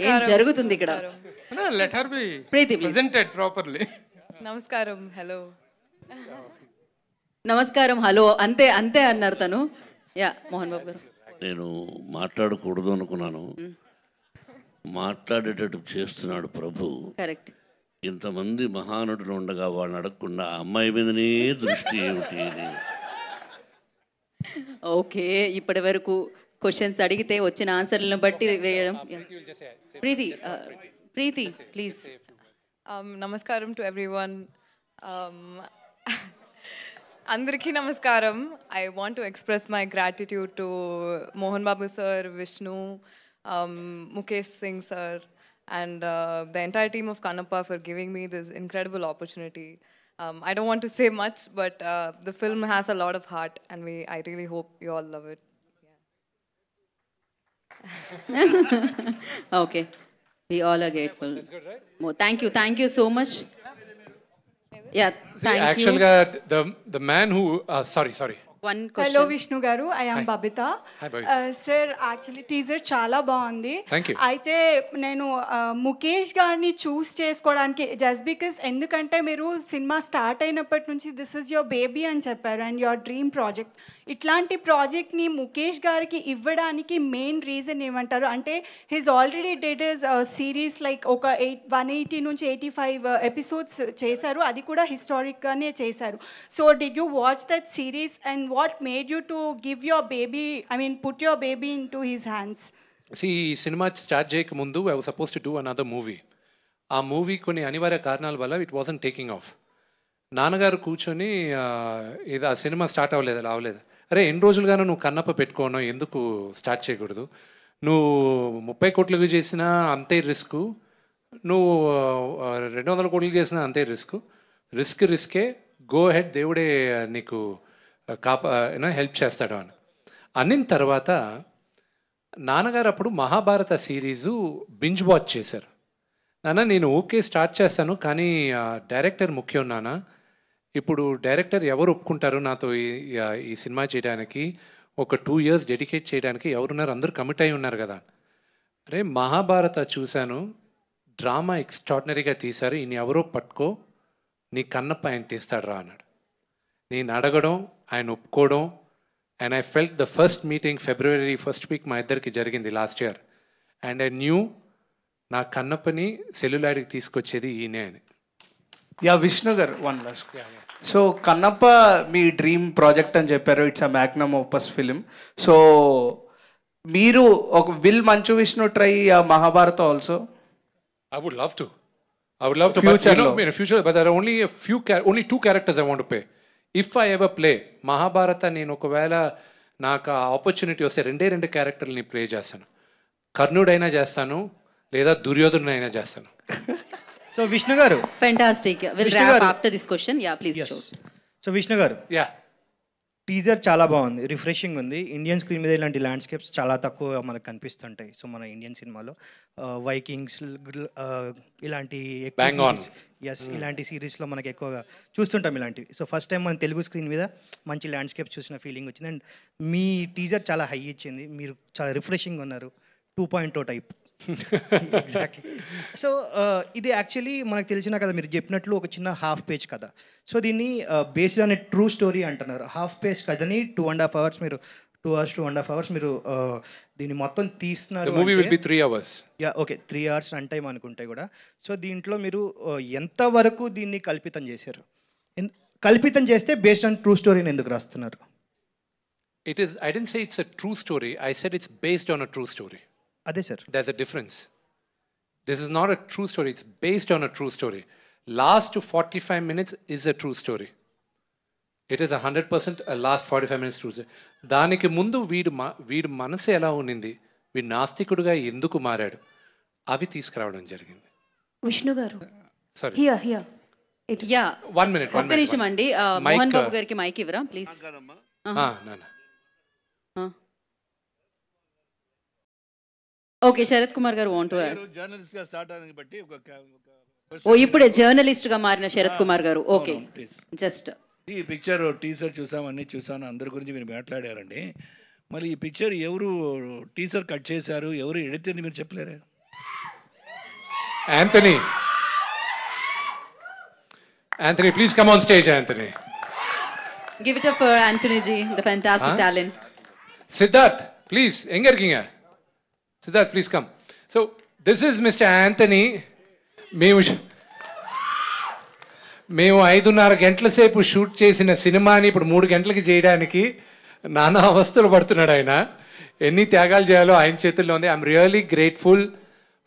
ఏం జరుగుతుంది ఇక్కడ? No, let her be Preeti, please. presented properly. నమస్కారం. Hello. నమస్కారం, hello, అంతే అంతే అన్నారు తను. Yeah, Mohan Babu గారు. నేను మాట్లాడకూడదు అనుకున్నాను, మాట్లాడేటట్టు చేస్తున్నాడు ప్రభు. కరెక్ట్. ఇంతమంది మహానటులు ఉండగా వాళ్ళని అడగకుండా ఆ అమ్మాయి మీదనే దృష్టి ఏమిటి అని. ఓకే, ఇప్పటి వరకు క్వశ్చన్స్ అడిగితే వచ్చిన ఆన్సర్లను బట్టి వేయడం. ప్రీతి ప్లీజ్. నమస్కారం టు ఎవ్రీవన్. అందరికీ నమస్కారం. I want to express my gratitude to Mohan Babu sir, Vishnu, Mukesh Singh sir, and the entire team of Kannappa for giving me this incredible opportunity. I don't want to say much, but the film has a lot of heart, and I really hope you all love it. Okay. We all are grateful. Thank you so much. Yeah, thank Actually, you. the man who sorry. One hello question. Vishnu garu, I am Hi. Babita. Hi, Babita. Sir actually teaser చాలా బాగుంది. Thank you. అయితే నేను ముఖేష్ గారిని చూస్ చేసుకోవడానికి just because, ఎందుకంటే మీరు cinema start అయినప్పటి నుంచి దిస్ ఇస్ యువర్ బేబీ అని చెప్పారు అండ్ యువర్ డ్రీమ్ ప్రాజెక్ట్. ఇట్లాంటి ప్రాజెక్ట్ని ముఖేష్ గారికి ఇవ్వడానికి మెయిన్ రీజన్ ఏమంటారు? అంటే his already dead is series like ఒక 180 నుంచి 85 ఎపిసోడ్స్ చేశారు, అది కూడా హిస్టారిక్గానే చేశారు. So did you watch that series and what made you to give your baby, put your baby into his hands? See, ఈ సినిమా స్టార్ట్ చేయక ముందు I was suppose to do another movie. ఆ movie కొన్ని అనివార్య కారణాల వల్ల it wasn't taking of. నాన్నగారు కూర్చొని ఇది ఆ సినిమా స్టార్ట్ అవ్వలేదు. అరే ఎన్ని రోజులుగానో నువ్వు కన్నప్ప పెట్టుకోను, ఎందుకు స్టార్ట్ చేయకూడదు? నువ్వు 30 కోట్లకు చేసినా అంతే రిస్క్, నువ్వు 200 కోట్లు చేసినా అంతే రిస్కే, గో హెడ్, దేవుడే నీకు హెల్ప్ చేస్తాడు అని అన్నిన తర్వాత నాన్నగారు అప్పుడు మహాభారత సిరీసు బింజ్ వాచ్ చేశారు. నాన్న నేను ఓకే స్టార్ట్ చేస్తాను, కానీ డైరెక్టర్ ముఖ్యం నాన్న. ఇప్పుడు డైరెక్టర్ ఎవరు ఒప్పుకుంటారు నాతో ఈ సినిమా చేయడానికి, ఒక 2 years డెడికేట్ చేయడానికి ఎవరున్నారు? అందరూ కమిట్ అయి ఉన్నారు కదా. అరే మహాభారత చూశాను, డ్రామా ఎక్స్ట్రాడినరీగా తీశారు, ఈయన ఎవరో పట్టుకో, నీ కన్నప్ప ఆయన తీస్తాడు రా అన్నాడు. నేను అడగడం, ఆయన ఒప్పుకోవడం, and I felt the first meeting February 1st week మా ఇద్దరికి జరిగింది last year. And I knew నా కన్నప్పని సెల్యులాయిడ్కి తీసుకొచ్చేది ఈయనే అని. యా విష్ణు గారు, వన్ లాస్ట్. సో కన్నప్ప మీ డ్రీమ్ ప్రాజెక్ట్ అని చెప్పారు, it's a Magnum opus film. So మీరు ఒక will Manchu Vishnu try Mahabharata also? I would love to, Future but lo. in future, but there are only 2 characters I want to play. If I ever play Mahabharata, నేను ఒకవేళ నాకు ఆ opportunity వస్తే 2 క్యారెక్టర్ని play చేస్తాను. కర్ణుడైనా చేస్తాను, లేదా దుర్యోధనుడైనా చేస్తాను. సో విష్ణు గారు, Fantastic. We'll Vishnu wrap garu. after this question. Yeah, please. Yes. Shoot. So Vishnu గారు, యా టీజర్ చాలా బాగుంది, రిఫ్రెషింగ్ ఉంది. ఇండియన్ స్క్రీన్ మీద ఇలాంటి ల్యాండ్స్కేప్స్ చాలా తక్కువ మనకు కనిపిస్తుంటాయి. సో మన ఇండియన్ సినిమాలో వైకింగ్స్ ఇలాంటి Bang on. ఇలాంటి సిరీస్లో మనకి ఎక్కువగా చూస్తుంటాం ఇలాంటివి. సో ఫస్ట్ టైం మన తెలుగు స్క్రీన్ మీద మంచి ల్యాండ్స్కేప్స్ చూసిన ఫీలింగ్ వచ్చింది. అండ్ మీ టీజర్ చాలా హై ఇచ్చింది, మీరు చాలా రిఫ్రెషింగ్ ఉన్నారు, 2.0 టైప్. ఎగ్జాక్ట్లీ. సో ఇది యాక్చువల్లీ మనకు తెలిసిన కదా, మీరు చెప్పినట్లు ఒక చిన్న హాఫ్ పేజ్ కథ. సో దీన్ని based on a true story అంటున్నారు. హాఫ్ పేజ్ కథని 2.5 hours మీరు 2.5 hours మీరు దీన్ని మొత్తం తీస్తున్నారు. The movie will be 3 hours. Yeah okay, 3 hours run time అనుకుంటే కూడా. సో దీంట్లో మీరు ఎంతవరకు దీన్ని కల్పితం చేశారు? కల్పితం చేస్తే బేస్డ్ ఆన్ ట్రూ స్టోరీని ఎందుకు రాస్తున్నారు? I didn't say it's a true story, I said it's based on a true story. అదే sir, There's a difference. This is not a true story, it's based on a true story. Last 45 minutes is a true story. It is 100% a last 45 minutes true story. దానికి ముందు వీడు మనసు ఎలా ఉన్నింది, వీడు నాస్తికుడుగా ఎందుకు మారాడు, అవి తీసుకురావడం జరిగింది. విష్ణు గారు, సారీ, హియర్ యా 1 minute. ఒక్క నిమిషం అండి. మోహన్ బాబు గారికి మైక్ ఇవ్వరా ప్లీజ్? నాన్న. ఓకే, శరత్ కుమార్ గారు వాంట్ టు జర్నలిస్ట్ గా స్టార్ట్ అవ్వడానికి బట్టి ఓ ఇప్పుడే జర్నలిస్ట్ గా మారిన శరత్ కుమార్ గారు. ఓకే, జస్ట్ ఈ పిక్చర్ టీజర్ చూసాను, అందరి గురించి మీరు మాట్లాడారండి. మరి ఈ పిక్చర్ ఎవరు టీజర్ కట్ చేశారు, ఎవరు ఎడిట్ అని మీరు చెప్పలేరు? Anthony, please come on stage, Anthony. Give it up for Anthony G, the fantastic talent. Siddharth, please, enga irkinga? Siddharth, please come. So, this is Mr. Anthony. మేము 5:30 గంటల సేపు shoot చేసిన సినిమాని ఇప్పుడు 3 గంటలకి చేయడానికి నానా అవస్థలు పడుతున్నాడు ఆయన. ఎన్ని త్యాగాలు చేయాలో ఆయన చేతుల్లో ఉంది. I'm really grateful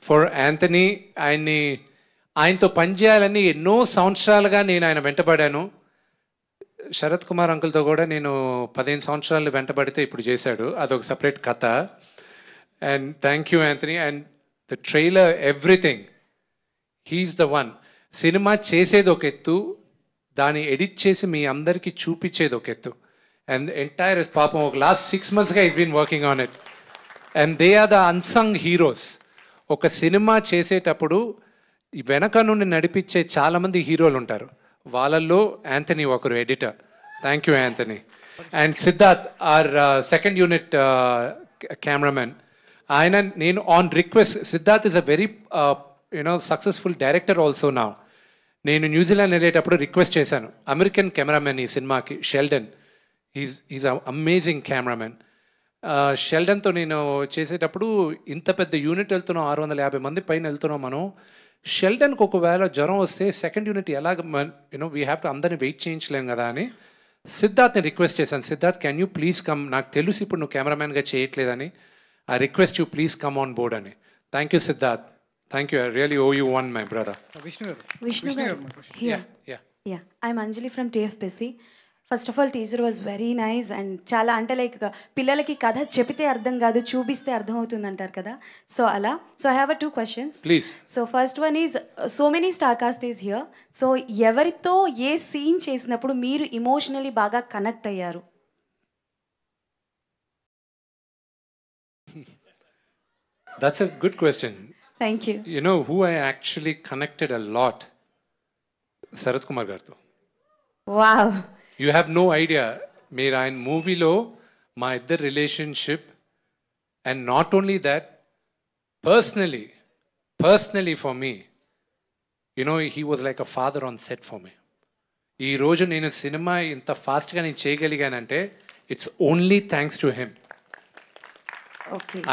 for Anthony. ఆయనతో పనిచేయాలని ఎన్నో సంవత్సరాలుగా నేను ఆయన వెంటబడాను. శరత్ కుమార్ అంకుల్తో కూడా నేను 15 సంవత్సరాలు వెంటబడితే ఇప్పుడు చేశాడు, అదొక సపరేట్ కథ. And thank you Anthony. And the trailer, everything, he's the one. సినిమా చేసేది ఒక ఎత్తు, దాన్ని ఎడిట్ చేసి మీ అందరికీ చూపించేది ఒక ఎత్తు. అండ్ ఎంటైర్ పాపం ఒక లాస్ట్ 6 monthsగా is been working on it. And they are the unsung heroes. ఒక సినిమా చేసేటప్పుడు వెనక నుండి నడిపించే చాలామంది హీరోలు ఉంటారు. వాళ్ళల్లో యాంథనీ ఒకరు editor. Thank you Anthony. And Siddharth our second unit cameraman. ఆయన నేను on request, Siddharth is a very successful director also now. నేను న్యూజిలాండ్ వెళ్ళేటప్పుడు రిక్వెస్ట్ చేశాను, అమెరికన్ కెమెరామెన్ ఈ సినిమాకి షెల్డన్, ఈజ్ అమేజింగ్ కెమెరామెన్. షెల్డన్తో నేను చేసేటప్పుడు ఇంత పెద్ద యూనిట్ వెళ్తున్నాం, 650 మంది పైన వెళ్తున్నాం మనం. షెల్డన్కి ఒకవేళ జ్వరం వస్తే సెకండ్ యూనిట్ ఎలాగ వీ హ్యావ్ టు అందరినీ వెయిట్ చేయించలేం కదా అని సిద్ధార్థ్ని రిక్వెస్ట్ చేశాను. Siddharth, can you please come, నాకు తెలుసు ఇప్పుడు నువ్వు కెమెరామెన్గా చేయట్లేదని, I request you please come on board అని. Thank you Siddharth, thank you. I really owe you one my brother. Vishnu garu. Yeah. I'm Anjali from TFPC. First of all teaser was very nice and చాలా అంటే like పిల్లలకి కథ చెప్తే అర్థం కాదు, చూపిస్తే అర్థం అవుతుంది అంటారు కదా, సో అలా. So I have 2 questions. Please. So first one is, so many star cast is here. So ఎవరితో ఏ సీన్ చేసినప్పుడు మీరు ఇమోషనలీ బాగా కనెక్ట్ అయ్యారు? That's a good question. Thank you. You know who I actually connected a lot? Sarath Kumar garto. Wow. You have no idea. మీరు ఆయన మూవీలో మా ఇద్దరు relationship, and not only that, personally for me, he was like a father on set for me. ఈరోజు నేను cinema ఇంత ఫాస్ట్గా నేను చేయగలిగానంటే it's only thanks to him.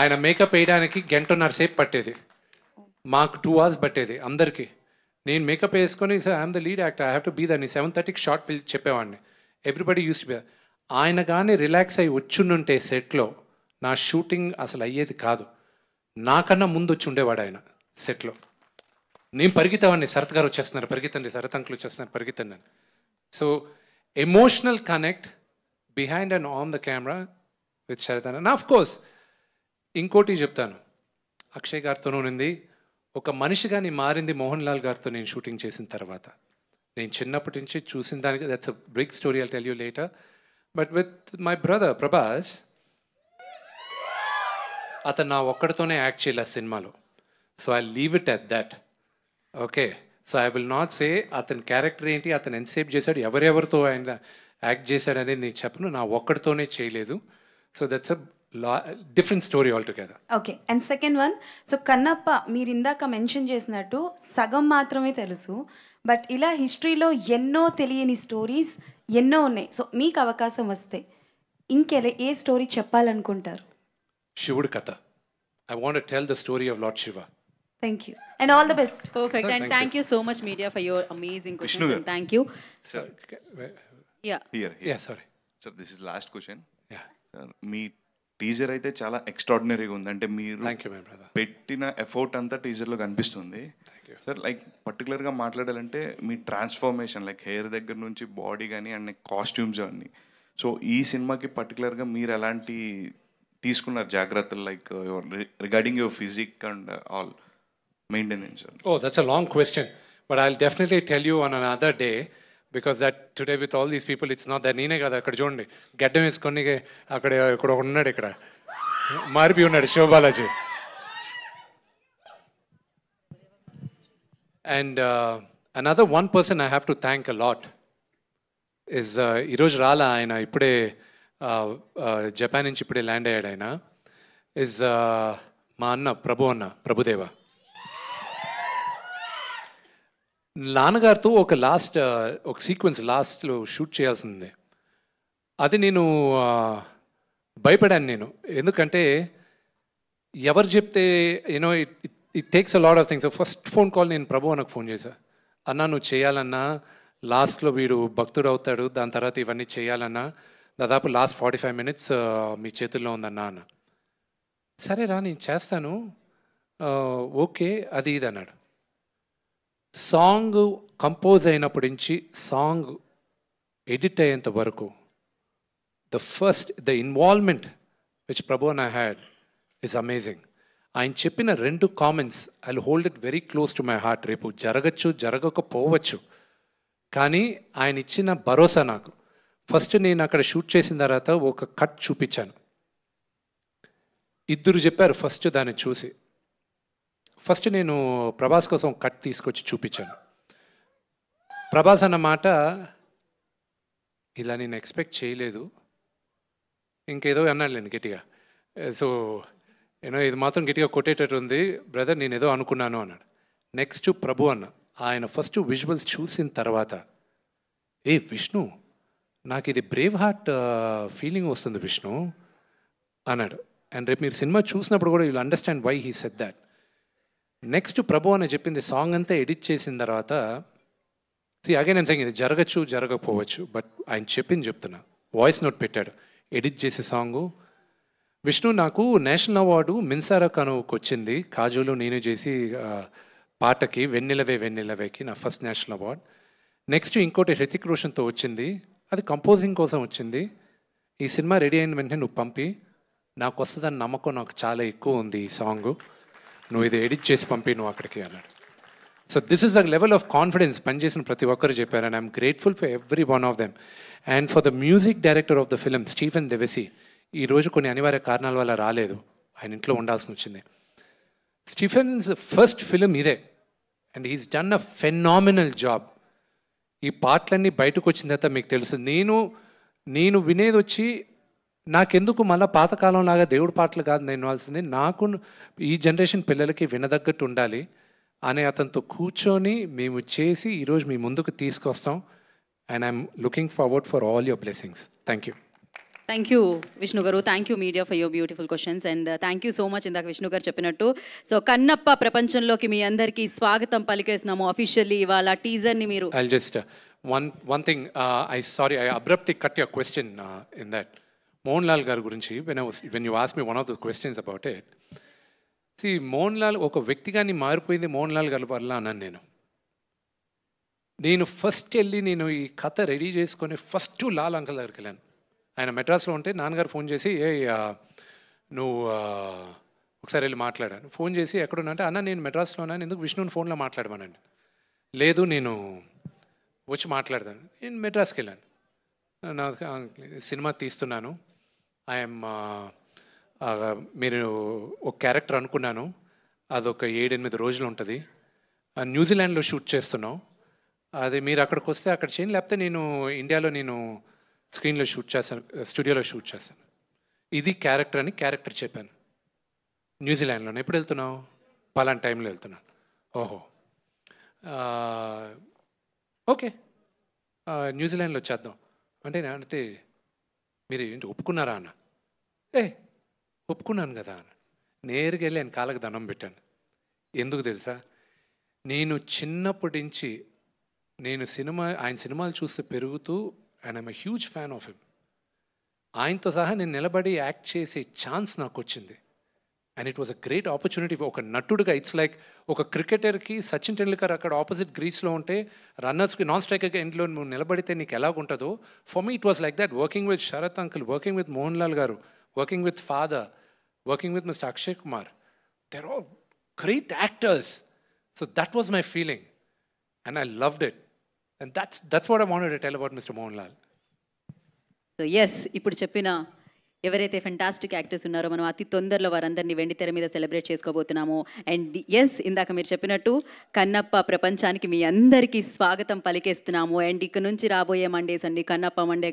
ఆయన మేకప్ వేయడానికి 1.5 సేపు పట్టేది, మాకు 2 hours పట్టేది అందరికీ. నేను మేకప్ వేసుకొని I'm the lead actor, I have to be దాన్ని 7:30కి షార్ట్ పిలిచి చెప్పేవాడిని. Everybody used to be. ఆయన కానీ రిలాక్స్ అయ్యి వచ్చుండుంటే సెట్లో నా షూటింగ్ అసలు అయ్యేది కాదు. నాకన్నా ముందు వచ్చి ఉండేవాడు ఆయన సెట్లో. నేను పరిగెత్తేవాడిని, శరత్ గారు వచ్చేస్తున్నారు పరిగెత్తండి, శరత్ అంకుల్ వచ్చేస్తున్నారు పరిగెత్తండి అని. So emotional connect behind and on the camera with Sarath అన్న. నా ఆఫ్ కోర్స్ ఇంకోటి చెప్తాను, అక్షయ్ గారితోనూ ఉంది. ఒక మనిషిగా నేను మారింది మోహన్ లాల్ గారితో నేను షూటింగ్ చేసిన తర్వాత. నేను చిన్నప్పటి నుంచి చూసిన దానికి, that's a big story, I'll tell you later. But with my brother Prabhas, అతను నా ఒక్కడితోనే యాక్ట్ చేయలే సినిమాలో. So I leave it at that. Okay, so I will not say అతని క్యారెక్టర్ ఏంటి, అతను ఎంతసేపు చేశాడు, ఎవరెవరితో ఆయన యాక్ట్ చేశాడు అనేది నేను చెప్పను. నా ఒక్కడితోనే చేయలేదు. So that's a different story all together. Okay, and second one, so Kannappa మీరు ఇందాక మెన్షన్ చేసినట్టు సగం మాత్రమే తెలుసు, బట్ ఇలా హిస్టరీలో ఎన్నో తెలియని స్టోరీస్ ఎన్నో ఉన్నాయి. సో మీకు అవకాశం వస్తే ఏ స్టోరీ చెప్పాలనుకుంటారు? శివుడి కథ. I want to tell the story of lord Shiva. Thank you. And all the best. Perfect. And thank you so much, media, for your amazing questions. And thank you. Sir. Yeah. Here. Yeah, sorry. Sir, this is last question. Yeah. Me teaser అయితే చాలా ఎక్స్ట్రాడినరీగా ఉంది. అంటే మీరు పెట్టిన effort అంతా టీజర్లో కనిపిస్తుంది. సార్, లైక్ పర్టికులర్గా మాట్లాడాలంటే మీ ట్రాన్స్ఫర్మేషన్, లైక్ హెయిర్ దగ్గర నుంచి బాడీ కానీ అండ్ కాస్ట్యూమ్స్ అన్నీ. సో ఈ సినిమాకి పర్టికులర్గా మీరు ఎలాంటి తీసుకున్నారు జాగ్రత్తలు, like regarding your physique and all maintenance? Oh, that's a long question, but I'll definitely tell you on another day, because that today with all these people it's not that నేనే కదా అక్కడ చూడండి గడ్డం వేసుకొని అక్కడ ఇక్కడ ఉన్నాడు, ఇక్కడ మారిపి ఉన్నాడు Siva Balaji. And another one person I have to thank a lot is ఈరోజు రాలా ఆయన, ఇప్పుడే జపాన్ నుంచి ఇప్పుడే ల్యాండ్ అయ్యాడు ఆయన. ఇస్ మా అన్న ప్రభుదేవ. నాన్నగారితో ఒక సీక్వెన్స్ లాస్ట్లో షూట్ చేయాల్సిందే. అది నేను భయపడాను నేను, ఎందుకంటే ఎవరు చెప్తే it takes a lot of things. First phone call నేను ప్రభు అన్నకు ఫోన్ చేశా, అన్నా నువ్వు చేయాలన్నా, లాస్ట్లో వీడు భక్తుడు అవుతాడు, దాని తర్వాత ఇవన్నీ చేయాలన్నా, దాదాపు లాస్ట్ 45 minutes మీ చేతుల్లో ఉందన్నా అన్న. సరే రా నేను చేస్తాను, ఓకే అది ఇది అన్నాడు. సాంగ్ కంపోజ్ అయినప్పటి నుంచి సాంగ్ ఎడిట్ అయ్యేంత వరకు the involvement which Prabhu and I had is amazing. ఆయన చెప్పిన 2 comments I will hold it very close to my heart. రేపు జరగచ్చు, జరగకపోవచ్చు, కానీ ఆయన ఇచ్చిన భరోసా నాకు. ఫస్ట్ నేను అక్కడ షూట్ చేసిన తర్వాత ఒక కట్ చూపించాను. ఇద్దరు చెప్పారు ఫస్ట్ దాన్ని చూసి. ఫస్ట్ నేను ప్రభాస్ కోసం కట్ తీసుకొచ్చి చూపించాను. ప్రభాస్ అన్న మాట ఇలా నేను ఎక్స్పెక్ట్ చేయలేదు, ఇంకేదో అన్నాడు నేను గట్టిగా. సో ఇది మాత్రం గట్టిగా కొట్టేటట్టు ఉంది బ్రదర్, నేను ఏదో అనుకున్నాను అన్నాడు. నెక్స్ట్ ప్రభు అన్న, ఆయన ఫస్ట్ విజువల్స్ చూసిన తర్వాత విష్ణు నాకు ఇది బ్రేవ్ హార్ట్ ఫీలింగ్ వస్తుంది విష్ణు అన్నాడు. అండ్ రేపు మీరు సినిమా చూసినప్పుడు కూడా you'll understand why he said that. Next Prabhu అని చెప్పింది సాంగ్ అంతా ఎడిట్ చేసిన తర్వాత, అగైన్ నేను సెయింగ్ ఇది జరగచ్చు జరగకపోవచ్చు, బట్ ఆయన చెప్తున్నా. వాయిస్ నోట్ పెట్టాడు ఎడిట్ చేసే సాంగు. విష్ణు నాకు నేషనల్ అవార్డు మిన్సారా కనుకు వచ్చింది, కాజోలు నేను చేసి పాటకి వెన్నెలవే వెన్నెలవేకి నా ఫస్ట్ నేషనల్ అవార్డ్. నెక్స్ట్ ఇంకోటి హృతిక్ రోషన్తో వచ్చింది, అది కంపోజింగ్ కోసం వచ్చింది. ఈ సినిమా రెడీ అయిన వెంటనే నువ్వు పంపి, నాకు వస్తుందని నమ్మకం నాకు చాలా ఎక్కువ ఉంది ఈ సాంగు, నువ్వు ఇది ఎడిట్ చేసి పంపి నువ్వు అక్కడికి అన్నాడు. So this is a level of confidence పనిచేసిన ప్రతి ఒక్కరు చెప్పారు. And I'm grateful for every one of them. And for the music director of the film Stephen Devassy, ఈరోజు కొన్ని అనివార్య కారణాల వల్ల రాలేదు, ఆయన ఇంట్లో ఉండాల్సి వచ్చింది. స్టీఫెన్స్ ఫస్ట్ ఫిలిం ఇదే, and he's done a phenomenal job. ఈ పాటలన్నీ బయటకు వచ్చిన తర్వాత మీకు తెలుసు, నేను వినేది వచ్చి నాకెందుకు మళ్ళీ పాతకాలంలాగా దేవుడి పాటలు కాదు నేను వినాల్సింది, నాకు ఈ జనరేషన్ పిల్లలకి వినదగ్గట్టు ఉండాలి అనే అతనితో కూర్చొని మేము చేసి ఈరోజు మీ ముందుకు తీసుకొస్తాం. And I'm looking forward for all your blessings. Thank you. Thank you Vishnu garu, thank you media for your beautiful questions, and thank you so much ఇందాక విష్ణు గారు చెప్పినట్టు. సో కన్నప్ప ప్రపంచంలోకి మీ అందరికీ స్వాగతం పలికేస్తున్నాము అఫీషియల్లీ. ఇవాళ టీజర్ని మీరు I'll just one thing, I abruptly cut your question in that. Mohanlal గారి గురించి when you asked me one of the questions about it, see Mohanlal ఒక వ్యక్తిగాని మారిపోయింది మోహన్లాల్ గారి వల్ల అన్నాను. నేను ఫస్ట్ వెళ్ళి నేను ఈ కథ రెడీ చేసుకొని ఫస్ట్ లాల్ అంకల్ దగ్గరికి వెళ్ళాను. ఆయన మెడ్రాస్లో ఉంటే నాన్నగారు ఫోన్ చేసి నువ్వు ఒకసారి వెళ్ళి మాట్లాడాను. ఫోన్ చేసి ఎక్కడున్నా అంటే, అన్న నేను మెడ్రాస్లో ఉన్నాను, ఎందుకు విష్ణుని ఫోన్లో మాట్లాడమనండి. లేదు నేను వచ్చి మాట్లాడతాను. నేను మెడ్రాస్కి వెళ్ళాను, నా సినిమా తీస్తున్నాను, ఐఎమ్ మీరు ఒక క్యారెక్టర్ అనుకున్నాను, అదొక 7-8 రోజులు ఉంటుంది, న్యూజిలాండ్లో షూట్ చేస్తున్నాం, అది మీరు అక్కడికి వస్తే అక్కడ చేయండి, లేకపోతే నేను ఇండియాలో నేను స్క్రీన్లో షూట్ చేస్తాను, స్టూడియోలో షూట్ చేస్తాను. ఇది క్యారెక్టర్ అని క్యారెక్టర్ చెప్పాను. న్యూజిలాండ్లోనే ఎప్పుడు వెళ్తున్నావు? పలానా టైంలో వెళ్తున్నాను. ఓహో ఓకే న్యూజిలాండ్లో వచ్చేద్దాం అంటే మీరు ఏంటి ఒప్పుకున్నారా అన్న? ఒప్పుకున్నాను కదా అన్న. నేరుగా వెళ్ళి ఆయన కాళ్ళకి దండం పెట్టాను. ఎందుకు తెలుసా, నేను చిన్నప్పటి నుంచి ఆయన సినిమాలు చూస్తూ పెరుగుతూ, and I'm a huge fan of him. ఆయనతో సహా నేను నిలబడి యాక్ట్ చేసే ఛాన్స్ నాకు వచ్చింది. And it was a great opportunity. ఒక నటుడుగా ఇట్స్ లైక్ ఒక క్రికెటర్కి సచిన్ టెండూల్కర్ అక్కడ ఆపోజిట్ గ్రీస్లో ఉంటే రన్నర్స్కి నాన్ స్ట్రైకర్గా ఎండ్లో నువ్వు నిలబడితే నీకు ఎలాగుంటుందో, for me it was like that. Working with Sarath uncle, working with Mohan Lal garu, working with father, working with mister Akshay Kumar, they're all great actors. So that was my feeling and I loved it. And that's what I wanted to tell about Mr. Mohanlal. So yes, ఇప్పుడు చెప్పిన ఎవరైతే fantastic actors ఉన్నారో మనం అతి తొందరలో వారందరినీ వెండితెర మీద సెలబ్రేట్ చేసుకోబోతున్నాము. అండ్ ఎస్, ఇందాక మీరు చెప్పినట్టు కన్నప్ప ప్రపంచానికి మీ అందరికీ స్వాగతం పలికేస్తున్నాము. అండ్ ఇక్కడ నుంచి రాబోయే మండేస్ అండి కన్నప్ప మండే